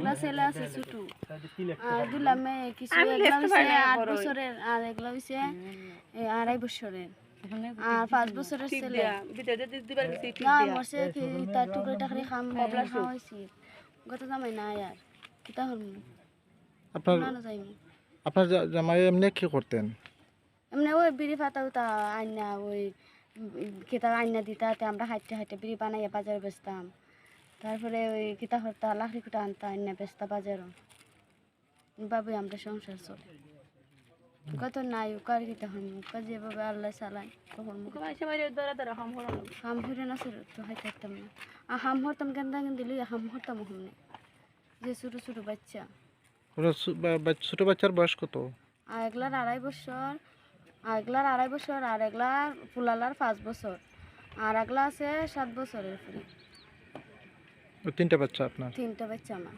একলা ছেলে আছে ছোট আর দুলা মেয়ে কিছু একলা হইছে 8 বছরের আর একলা হইছে 2.5 বছরের আর 5 বছরের ছেলে না মরছে কি তার টুকরোটা খালি খাওয়া হয়েছে গত জামাই না আর কিতা হল আপনার না যাইনি আপনার জামাই এমনি কি করতেন? এমনি ওই বিড়ি পাতা উতা আইনা ওই কিতা আইনা দিতাতে আমরা হাইটে হাইটে বিড়ি বানাইয়া বাজারে বেচতাম তারপরে ওই কিতা হরতা লাকড়ি কুটা আনতা আইনা বেচতা বাজারও বাবুই আমরা সংসার চলে কত নাই কার কিতা হম যেভাবে আল্লাহ চালাই তখন হাম হরে না ছিল তো হাইতে হাইতাম না আর হাম হরতাম কেন দিলি হাম হরতাম হমনে যে ছোটো ছোটো বাচ্চা ছোট বাচ্চার বয়স কত? আর এগুলার 2.5 বছর আর এগুলার 2.5 বছর আর এগুলার ফুলালার 5 বছর আর এগুলা আছে 7 বছরের ফ্রি। 3টা বাচ্চা আপনার? 3টা বাচ্চা আমার।